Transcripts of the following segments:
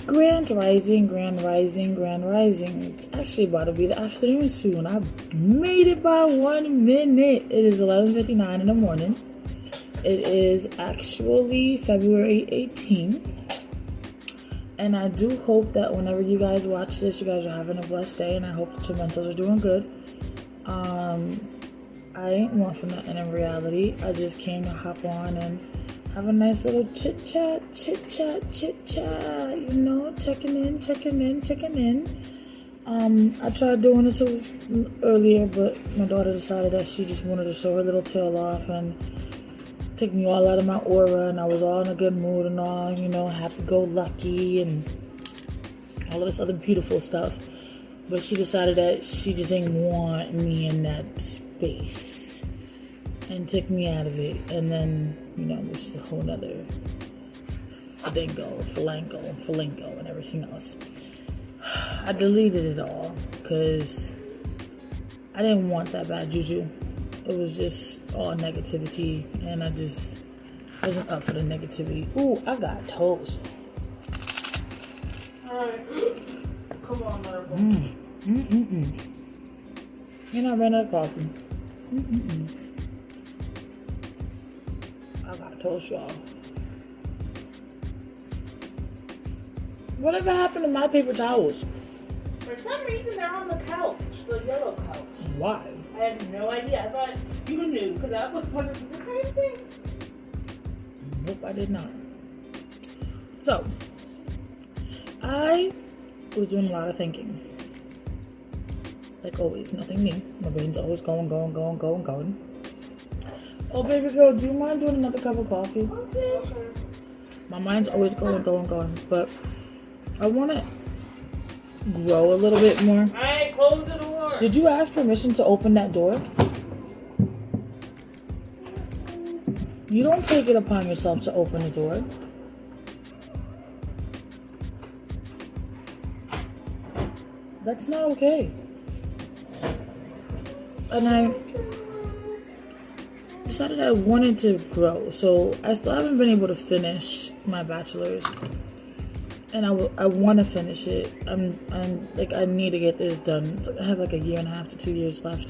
Grand Rising, Grand Rising, Grand Rising. It's actually about to be the afternoon soon. I made it by 1 minute. It is 11:59 in the morning. It is actually February 18th. And I do hope that whenever you guys watch this, you guys are having a blessed day. And I hope that your mentals are doing good. I ain't one for nothing in reality. I just came to hop on and have a nice little chit chat, you know, checking in. I tried doing this earlier, but my daughter decided that she just wanted to show her little tail off and take me all out of my aura, and I was all in a good mood and all, you know, happy-go-lucky and all of this other beautiful stuff. But she decided that she just didn't want me in that space and took me out of it. And then, you know, which is a whole nother Falenco, and everything else. I deleted it all because I didn't want that bad juju. It was just all negativity, and I just wasn't up for the negativity. Ooh, I got toast. Alright. Come on, Marble. You're not running out of coffee. I got toast, y'all. Whatever happened to my paper towels? For some reason, they're on the couch, the yellow couch. Why? I have no idea. I thought you knew, because I was wondering the same thing. Nope, I did not. So, I was doing a lot of thinking. Like always, nothing new. My brain's always going. Oh, baby girl, do you mind doing another cup of coffee? Okay. My mind's always going. But I want to grow a little bit more. Alright, close the door. Did you ask permission to open that door? You don't take it upon yourself to open the door. That's not okay. And I decided I wanted to grow. So I still haven't been able to finish my bachelor's. And I want to finish it. I'm like, I need to get this done. I have like 1.5 to 2 years left.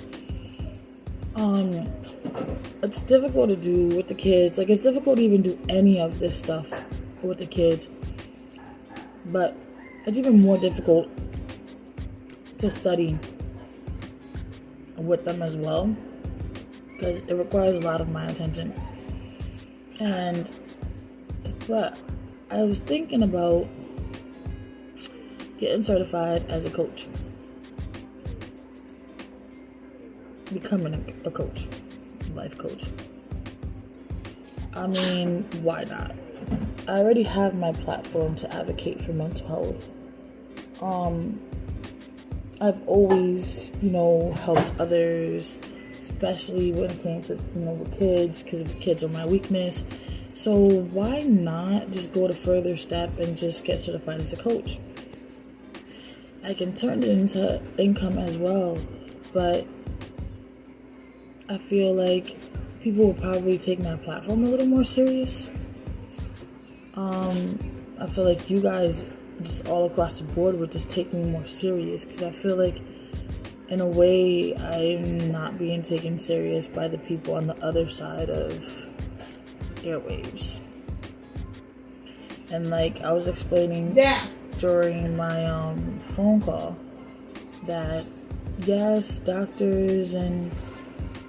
It's difficult to do with the kids. Like, it's difficult to even do any of this stuff with the kids. But it's even more difficult to study with them as well, because it requires a lot of my attention. But I was thinking about getting certified as a coach, becoming a coach, life coach. I mean, why not? I already have my platform to advocate for mental health. I've always, you know, helped others, especially when it came to, you know, the kids, because kids are my weakness. So why not just go the further step and just get certified as a coach? I can turn it into income as well, but I feel like people would probably take my platform a little more serious. I feel like you guys just all across the board would just take me more serious, because I feel like in a way I'm not being taken serious by the people on the other side of airwaves. And like I was explaining during my phone call that yes, doctors and,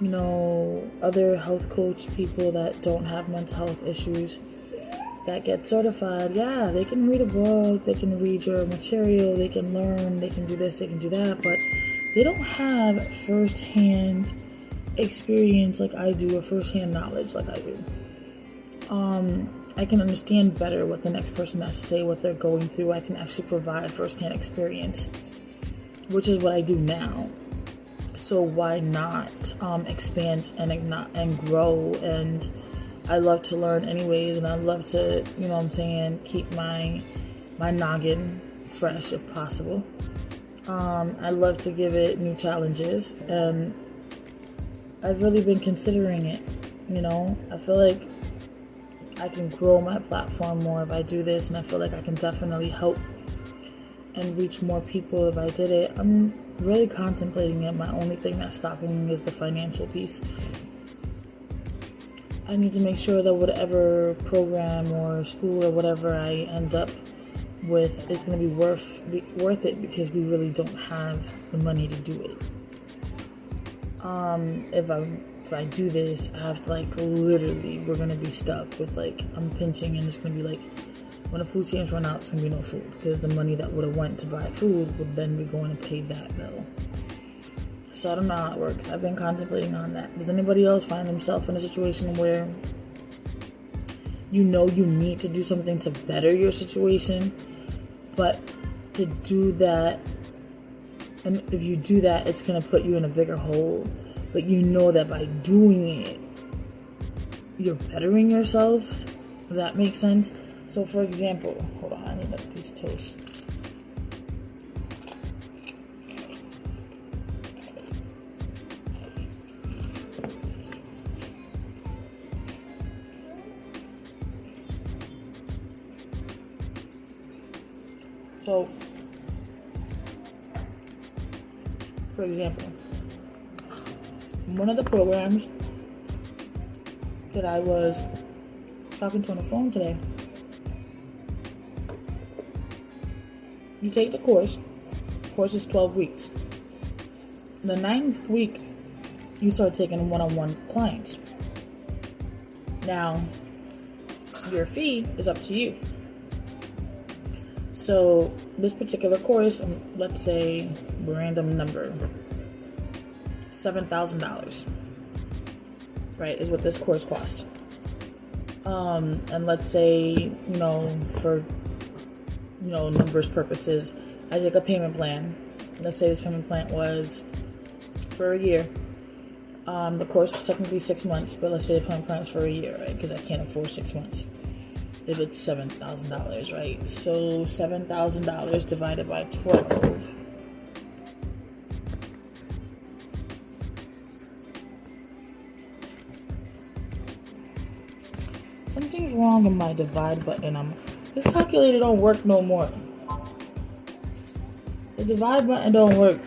you know, other health coach people that don't have mental health issues that get certified, yeah, they can read a book, they can read your material, they can learn, they can do this, they can do that, but they don't have first-hand experience like I do, or first-hand knowledge like I do. I can understand better what the next person has to say, what they're going through. I can actually provide first-hand experience, which is what I do now. So why not expand and grow? And I love to learn anyways, and I love to, you know what I'm saying, keep my noggin fresh if possible. I love to give it new challenges, and I've really been considering it. You know, I feel like I can grow my platform more if I do this, and I feel like I can definitely help and reach more people if I did it. I'm really contemplating it. My only thing that's stopping me is the financial piece. I need to make sure that whatever program or school or whatever I end up with is going to be worth it, because we really don't have the money to do it. If I do this, I have to, like, literally, we're going to be stuck with, like, I'm pinching, and it's going to be like, when the food stamps run out, it's going to be no food, because the money that would have went to buy food would then be going to pay that bill. So I don't know how it works. I've been contemplating on that. Does anybody else find themselves in a situation where you know you need to do something to better your situation, but to do that, and if you do that, it's going to put you in a bigger hole, but you know that by doing it, you're bettering yourselves? If that makes sense? So, for example, hold on, I need another piece of toast. So, for example, one of the programs that I was talking to on the phone today, you take the course. The course is 12 weeks. The 9th week, you start taking one-on-one clients. Now, your fee is up to you. So, this particular course, let's say, random number, $7,000, right, is what this course costs. And let's say, for, numbers purposes, I take a payment plan. Let's say this payment plan was for a year. The course is technically 6 months, but let's say the payment plan is for a year, right, because I can't afford 6 months. If it's $7,000, right? So $7,000 divided by 12. Something's wrong in my divide button. This calculator don't work no more. The divide button don't work.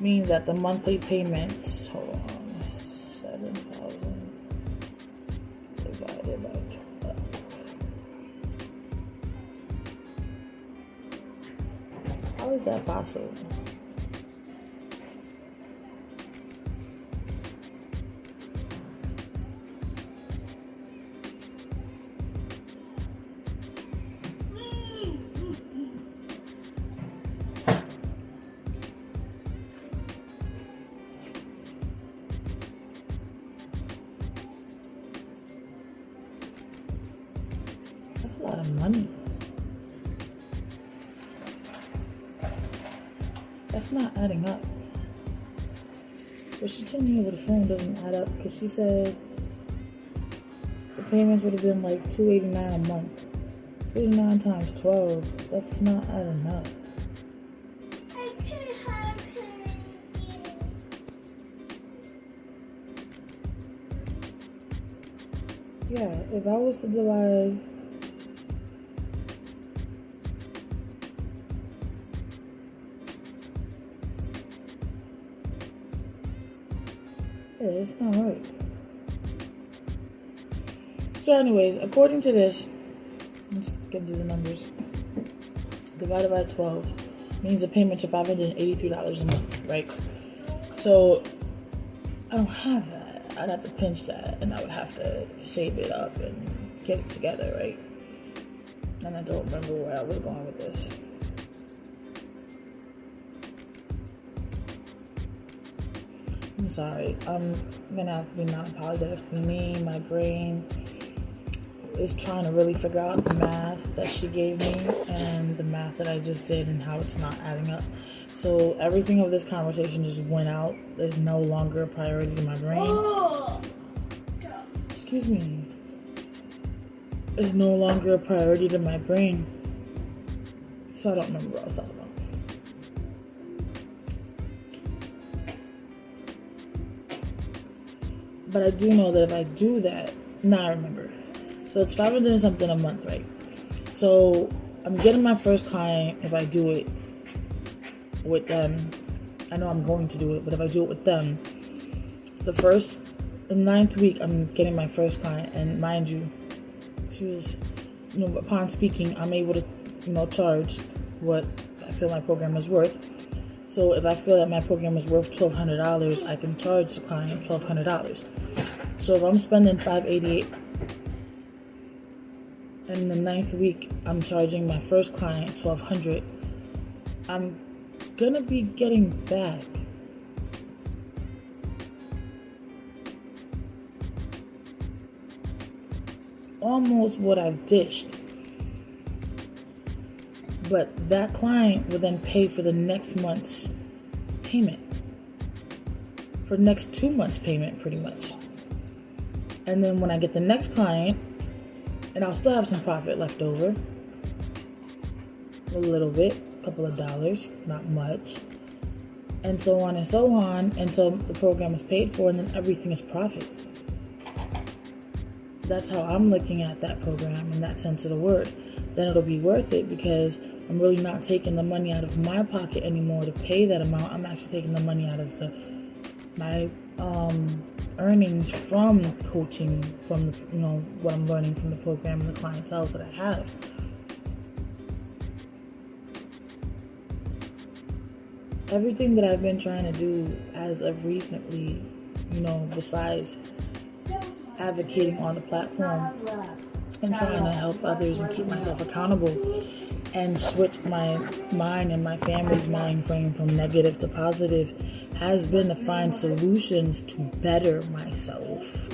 Means that the monthly payments, hold on, 7,000 divided by 12. How is that possible? That's a lot of money. That's not adding up. But she told me over the phone doesn't add up, because she said the payments would have been like $289 a month. 289 times 12. That's not adding up. Yeah, if I was to divide it's not right. So anyways, according to this, let's get to the numbers. Divided by 12 means a payment of $583 a month, right? So I don't have that. I'd have to pinch that, and I would have to save it up and get it together, right? And I don't remember where I was going with this. I'm sorry. I'm gonna have to be non-apologetic for me. My brain is trying to really figure out the math that she gave me and the math that I just did and how it's not adding up. So everything of this conversation just went out. There's no longer a priority to my brain. Excuse me. It's no longer a priority to my brain. So I don't remember what I was talking about. But I do know that if I do that, now I remember. So it's $500 and something a month, right? So I'm getting my first client if I do it with them. I know I'm going to do it, but if I do it with them, the 9th week, I'm getting my first client. And mind you, she was, upon speaking, I'm able to, charge what I feel my program is worth. So if I feel that my program is worth $1,200, I can charge the client $1,200. So if I'm spending $588, and in the 9th week, I'm charging my first client $1,200, I'm gonna be getting back almost what I've dished. But that client will then pay for the next month's payment. For next 2 months' payment, pretty much. And then when I get the next client, and I'll still have some profit left over. A little bit, a couple of dollars, not much. And so on until the program is paid for, and then everything is profit. That's how I'm looking at that program in that sense of the word. Then it'll be worth it because I'm really not taking the money out of my pocket anymore to pay that amount. I'm actually taking the money out of my earnings from coaching, from what I'm learning from the program and the clientele that I have. Everything that I've been trying to do as of recently, besides advocating on the platform and trying to help others and keep myself accountable and switch my mind and my family's mind frame from negative to positive, has been to find solutions to better myself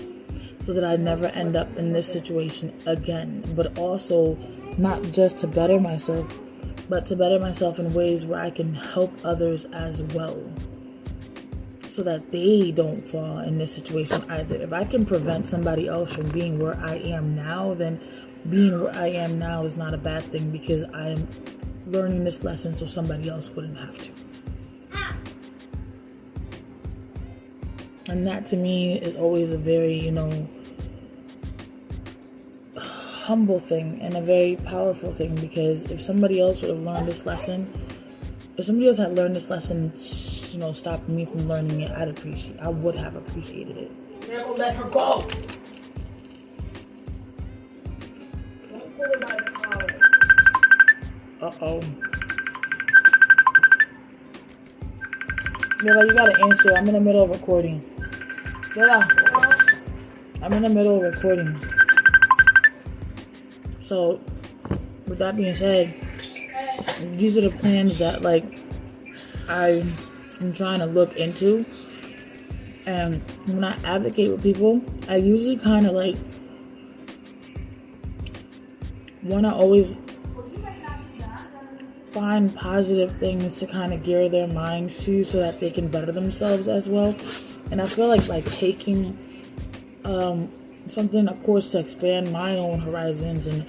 so that I never end up in this situation again. But also not just to better myself, but to better myself in ways where I can help others as well, so that they don't fall in this situation either. If I can prevent somebody else from being where I am now, then being where I am now is not a bad thing, because I am learning this lesson so somebody else wouldn't have to. And that to me is always a very, humble thing and a very powerful thing, because if somebody else would have learned this lesson, if somebody else had learned this lesson, stopping me from learning it, I would have appreciated it. Never let her go. Uh-oh. Mila, you gotta answer. I'm in the middle of recording. Mila, I'm in the middle of recording. So, with that being said, these are the plans that, I'm trying to look into. And when I advocate with people, I usually kind of want to always find positive things to kind of gear their mind to, so that they can better themselves as well. And I feel like taking something, of course, to expand my own horizons and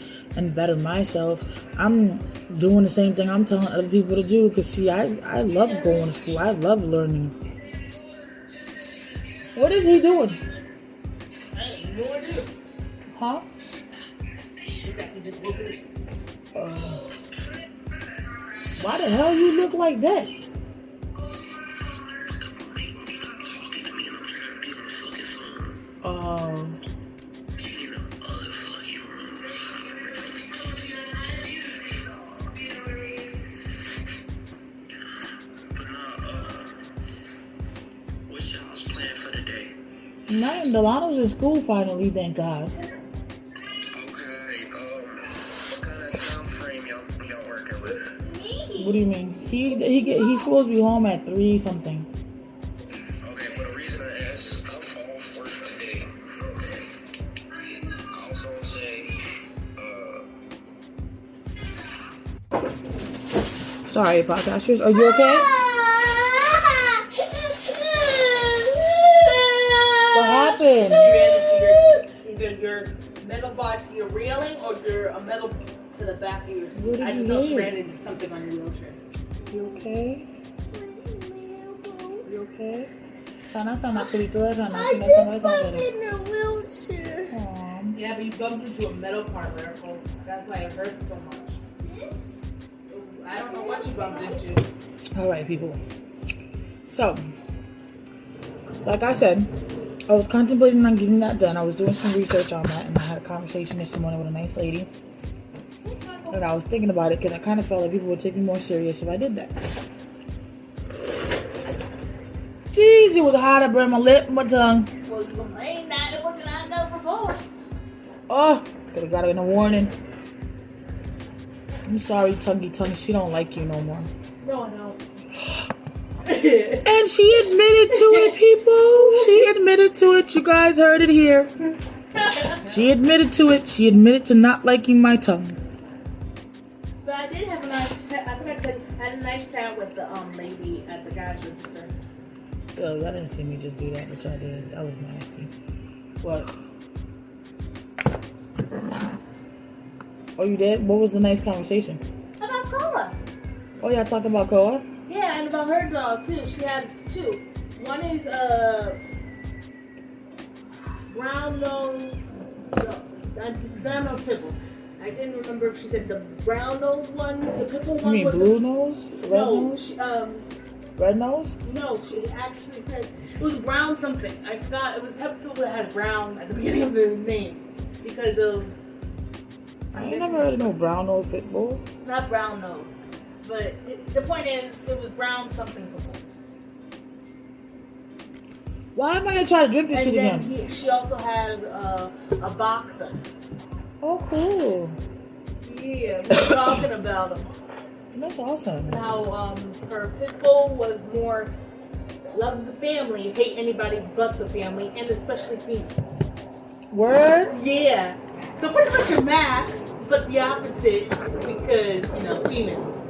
better myself, I'm doing the same thing I'm telling other people to do. Because see, I love going to school. I love learning. What is he doing? I ain't no idea. Huh? Why the hell you look like that? What's y'all's plan for the day? Nothing. Delano's in school finally, thank God. Okay, what kind of time frame y'all working with? What do you mean? He's supposed to be home at 3 something. Okay, well, the reason I asked is I'm off work today. Okay. I was gonna say, Sorry, podcasters. Are you okay? What happened? Either your metal bar to your railing or a metal to the back of your seat. What did I you just do? ran into something on your wheelchair. You okay? You okay? Sana sama kulito sana I sina did sama bump sama. in a wheelchair. Yeah, but you bumped into a metal part, Miracle. That's why it hurt so much. I don't know what you bumped into. All right, people. So, like I said, I was contemplating on getting that done. I was doing some research on that, and I had a conversation this morning with a nice lady. And I was thinking about it because I kind of felt like people would take me more serious if I did that. Jeez, it was hot. I burned my lip, my tongue. Well, you complained that it wasn't on there before. Oh, could have got it in a warning. I'm sorry, Tonguey Tongue. She don't like you no more. No, no. And she admitted to it, people. She admitted to it. You guys heard it here. She admitted to it. She admitted to not liking my tongue. But I did have a nice chat. I think I said I had a nice chat with the lady at the gas register. Oh, y'all didn't see me just do that, which I did. That was nasty. What? Oh, you did? What was the nice conversation? About Koa. Oh, y'all talking about Koa? Yeah, and about her dog too. She has two. One is brown nose pickle. I didn't remember if she said the brown nose one, the pickle one. You mean was blue nose? Red nose? She, Red nose? no, she actually said it was brown something. I forgot. It was the type of pickle that had brown at the beginning of the name because of. I ain't never heard of no brown nose pit bull. Not brown nose, but the point is, it was brown something pickle. Why am I gonna try to drink this shit again? She also has a boxer. Oh, cool. Yeah, we're talking about him. That's awesome. How her pit bull was more love the family, hate anybody but the family, and especially females. Word? Yeah. So pretty much your Max, but the opposite because, females.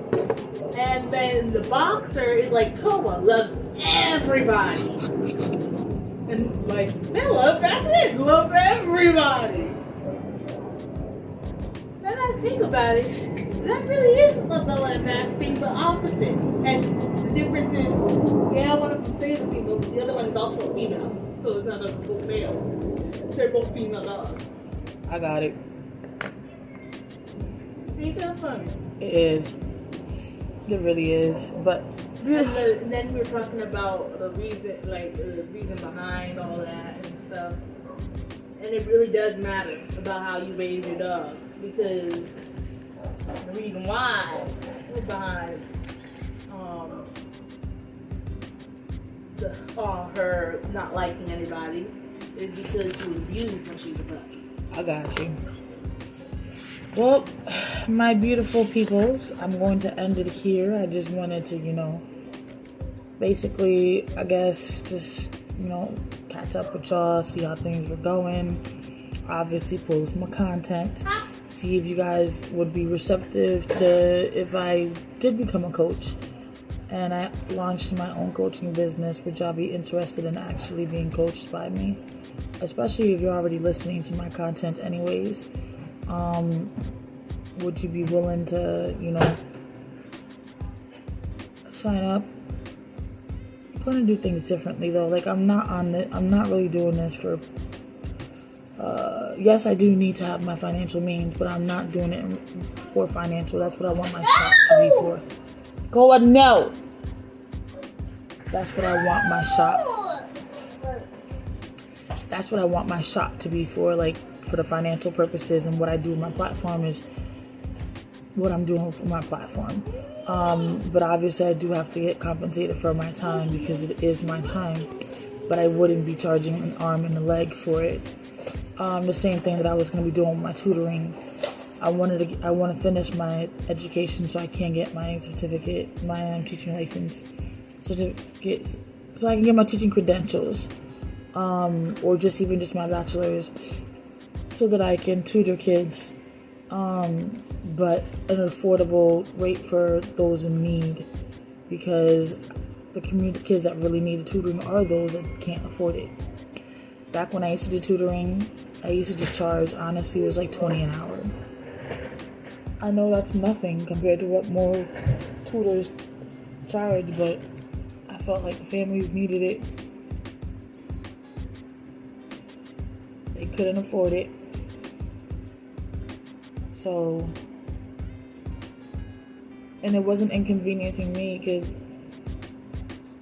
And then the boxer is like Koa, loves everybody. And like Philip, that's it, loves everybody. Then I think about it, that really is a Bella and Max thing, but opposite. And the difference is, one of them says a female, but the other one is also a female. So it's not a full male. They're both female dogs. I got it. Ain't that funny? It is. It really is. But and then we were talking about the reason behind all that and stuff. And it really does matter about how you raise your dog because the reason why behind her not liking anybody is because she was abused when she was a puppy. I got you. Well, my beautiful peoples, I'm going to end it here. I just wanted to, basically, I guess, just, catch up with y'all, see how things were going. Obviously, post my content. See if you guys would be receptive to if I did become a coach. And I launched my own coaching business, would y'all be interested in actually being coached by me? Especially if you're already listening to my content anyways. Would you be willing to, sign up? I'm going to do things differently though. Like I'm not really doing this for, yes, I do need to have my financial means, but I'm not doing it for financial. That's what I want my shop to be for. Go on, no. That's what I want my shop. That's what I want my shop to be for, like for the financial purposes. And what I do with my platform is what I'm doing for my platform. But obviously I do have to get compensated for my time because it is my time. But I wouldn't be charging an arm and a leg for it. The same thing that I was going to be doing with my tutoring. I want to finish my education so I can get my certificate, my teaching license certificates, so I can get my teaching credentials, or just my bachelor's, so that I can tutor kids, but an affordable rate for those in need, because the community kids that really need the tutoring are those that can't afford it. Back when I used to do tutoring, I used to just charge, honestly, it was like $20 an hour. I know that's nothing compared to what more tutors charge, but I felt like the families needed it. couldn't afford it. So, and it wasn't inconveniencing me because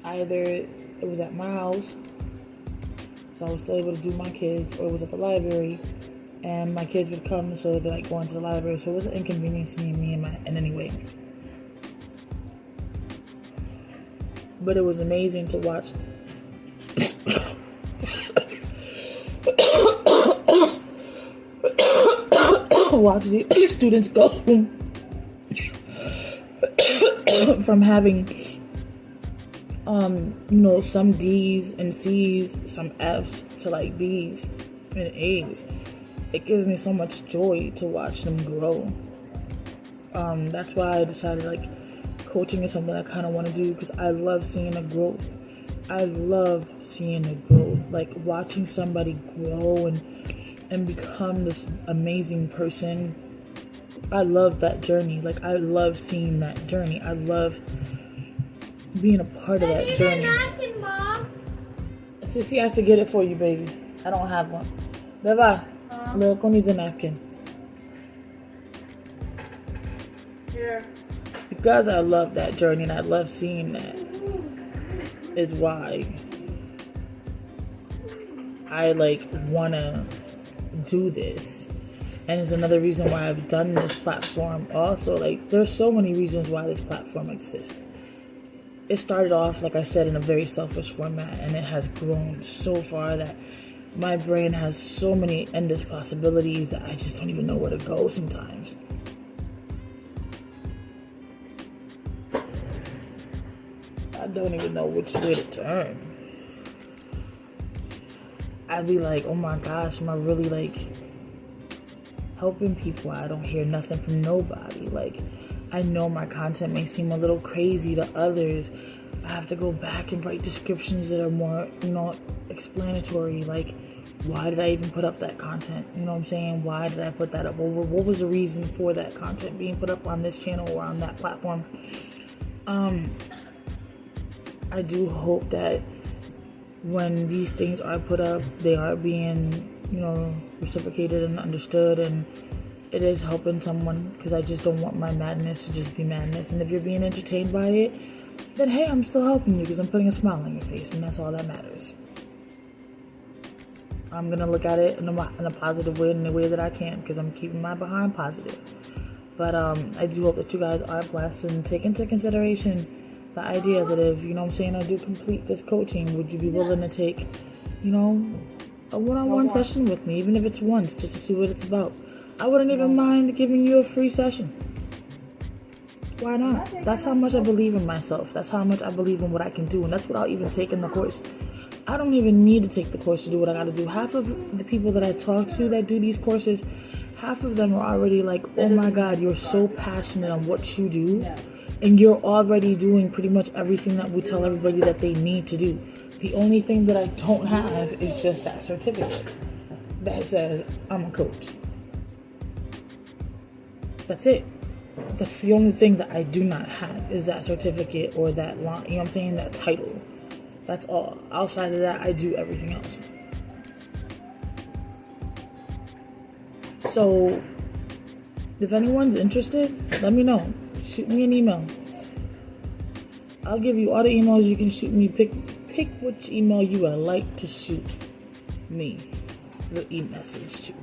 either it was at my house, so I was still able to do my kids, or it was at the library, and my kids would come, so they're like going to the library, so it wasn't inconveniencing me in any way. But it was amazing to watch. Watch the students go from having some D's and C's, some F's to like B's and A's. It gives me so much joy to watch them grow. That's why I decided like coaching is something I kind of want to do, because I love seeing the growth. I love seeing the growth, like watching somebody grow and become this amazing person. I love that journey. Like, I love seeing that journey. I love being a part of that journey. Napkin, Mom. Sissy has to get it for you, baby. I don't have one. Beba, look, needs a napkin. Here. Because I love that journey and I love seeing that is why I like want to do this. And it's another reason why I've done this platform also. Like, there's so many reasons why this platform exists. It started off, like I said, in a very selfish format, and it has grown so far that my brain has so many endless possibilities that I just don't even know where to go sometimes. I don't even know which way to turn. I'd be like, oh my gosh, am I really like helping people? I don't hear nothing from nobody. Like, I know my content may seem a little crazy to others. I have to go back and write descriptions that are more, explanatory. Like, why did I even put up that content? You know what I'm saying? Why did I put that up? What was the reason for that content being put up on this channel or on that platform? I do hope that when these things are put up, they are being, reciprocated and understood, and it is helping someone, because I just don't want my madness to just be madness. And if you're being entertained by it, then hey, I'm still helping you, because I'm putting a smile on your face, and that's all that matters. I'm going to look at it in a positive way, in the way that I can, because I'm keeping my behind positive. But I do hope that you guys are blessed and take into consideration the idea that if, I do complete this coaching, would you be willing to take, a one-on-one session with me, even if it's once, just to see what it's about? I wouldn't even mind giving you a free session. Why not? That's how much I believe in myself. That's how much I believe in what I can do. And that's without even taking the course. I don't even need to take the course to do what I got to do. Half of the people that I talk to that do these courses, half of them are already like, oh my God, you're so passionate on what you do. And you're already doing pretty much everything that we tell everybody that they need to do. The only thing that I don't have is just that certificate that says I'm a coach. That's it. That's the only thing that I do not have, is that certificate or that line, that title. That's all. Outside of that, I do everything else. So, if anyone's interested, let me know. Shoot me an email. I'll give you all the emails you can shoot me. Pick which email you would like to shoot me the e-message to.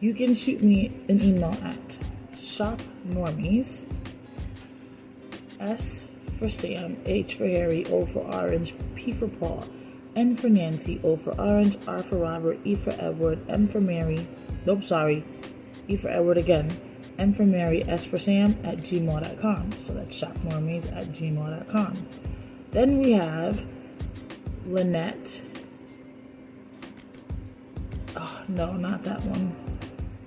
You can shoot me an email at shopnormies, S for Sam, H for Harry, O for Orange, P for Paul, N for Nancy, O for Orange, R for Robert, E for Edward, M for Mary, E for Edward again, M for Mary, S for Sam, at gmail.com. So that's shopnormies at gmail.com. Then we have Lynette. Oh, no, not that one.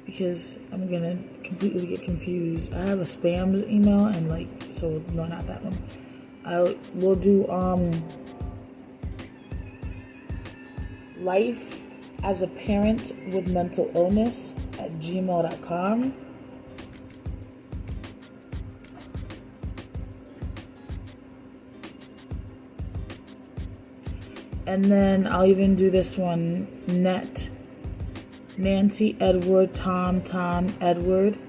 Because I'm going to completely get confused. I have a spams email and so no, not that one. I will do life as a parent with mental illness at gmail.com. And then I'll even do this one, Nancy Edward Tom Edward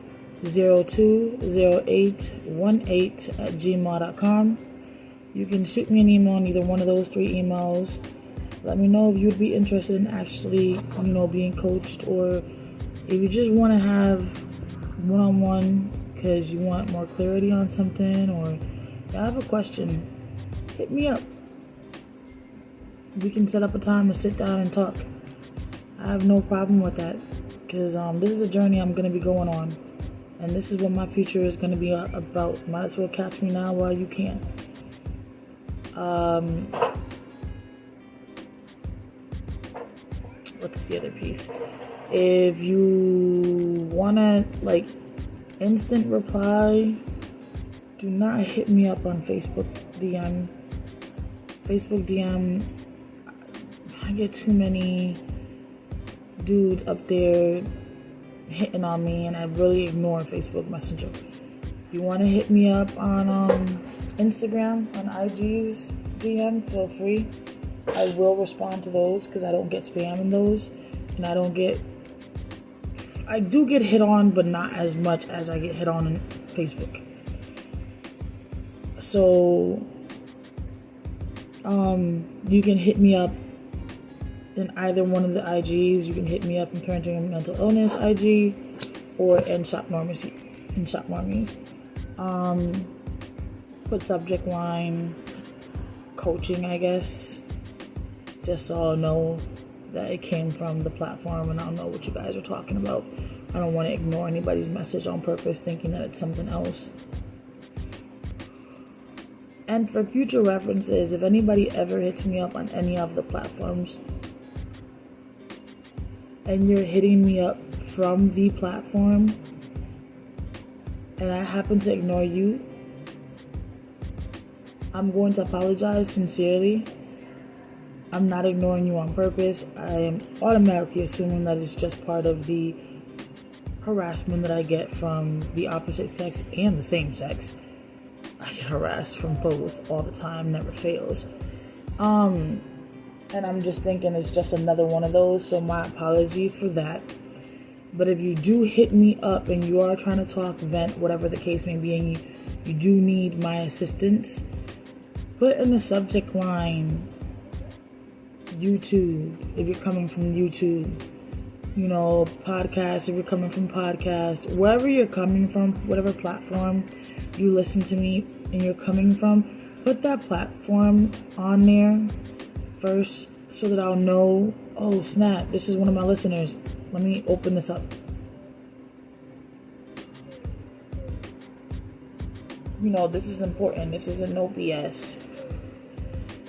020818 You can shoot me an email on either one of those 3 emails. Let me know if you'd be interested in actually, being coached, or if you just want to have one-on-one because you want more clarity on something, or you have a question, hit me up. We can set up a time to sit down and talk. I have no problem with that, because this is a journey I'm going to be going on, and this is what my future is going to be about. Might as well catch me now while you can. What's the other piece? If you wanna instant reply, do not hit me up on Facebook DM. I get too many dudes up there hitting on me, and I really ignore Facebook Messenger. If you want to hit me up on Instagram, on IG's DM, feel free. I will respond to those because I don't get spam in those, and I do get hit on, but not as much as I get hit on in Facebook. So you can hit me up in either one of the IGs. You can hit me up in Parenting and Mental Illness IG, or in Shop Normies. Put subject line coaching, I guess, just so I'll know that it came from the platform, and I'll know what you guys are talking about. I don't want to ignore anybody's message on purpose thinking that it's something else. And for future references, if anybody ever hits me up on any of the platforms and you're hitting me up from the platform and I happen to ignore you, I'm going to apologize sincerely. I'm not ignoring you on purpose. I am automatically assuming that it's just part of the harassment that I get from the opposite sex and the same sex. I get harassed from both all the time, never fails. And I'm just thinking it's just another one of those, so my apologies for that. But if you do hit me up and you are trying to talk, vent, whatever the case may be, and you do need my assistance, put in the subject line YouTube if you're coming from YouTube, podcast if you're coming from podcast, wherever you're coming from, whatever platform you listen to me and you're coming from, put that platform on there first so that I'll know, oh snap, this is one of my listeners. Let me open this up. This is important. This isn't no BS.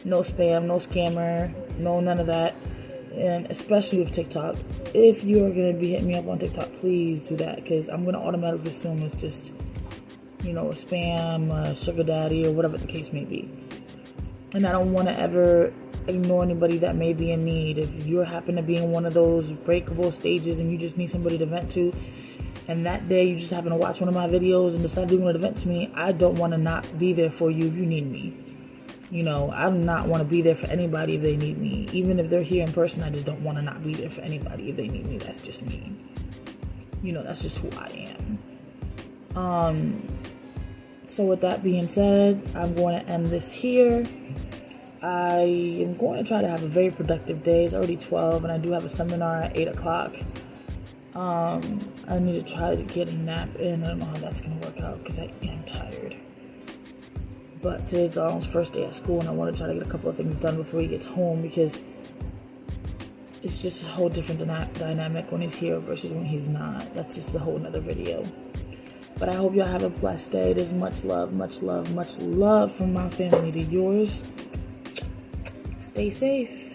No spam, no scammer, no none of that. And especially with TikTok. If you are going to be hitting me up on TikTok, please do that, because I'm going to automatically assume it's just, a spam, sugar daddy, or whatever the case may be. And I don't want to ever ignore anybody that may be in need. If you happen to be in one of those breakable stages and you just need somebody to vent to, and that day you just happen to watch one of my videos and decide you want to vent to me, I don't want to not be there for you if you need me. I do not want to be there for anybody if they need me. Even if they're here in person, I just don't want to not be there for anybody if they need me. That's just me. That's just who I am. So with that being said, I'm going to end this here. I am going to try to have a very productive day. It's already 12 and I do have a seminar at 8 o'clock. I need to try to get a nap in. I don't know how that's going to work out because I am tired. But today's Donald's first day at school, and I want to try to get a couple of things done before he gets home, because it's just a whole different dynamic when he's here versus when he's not. That's just a whole nother video. But I hope y'all have a blessed day. There's much love, much love, much love from my family to yours. Stay safe.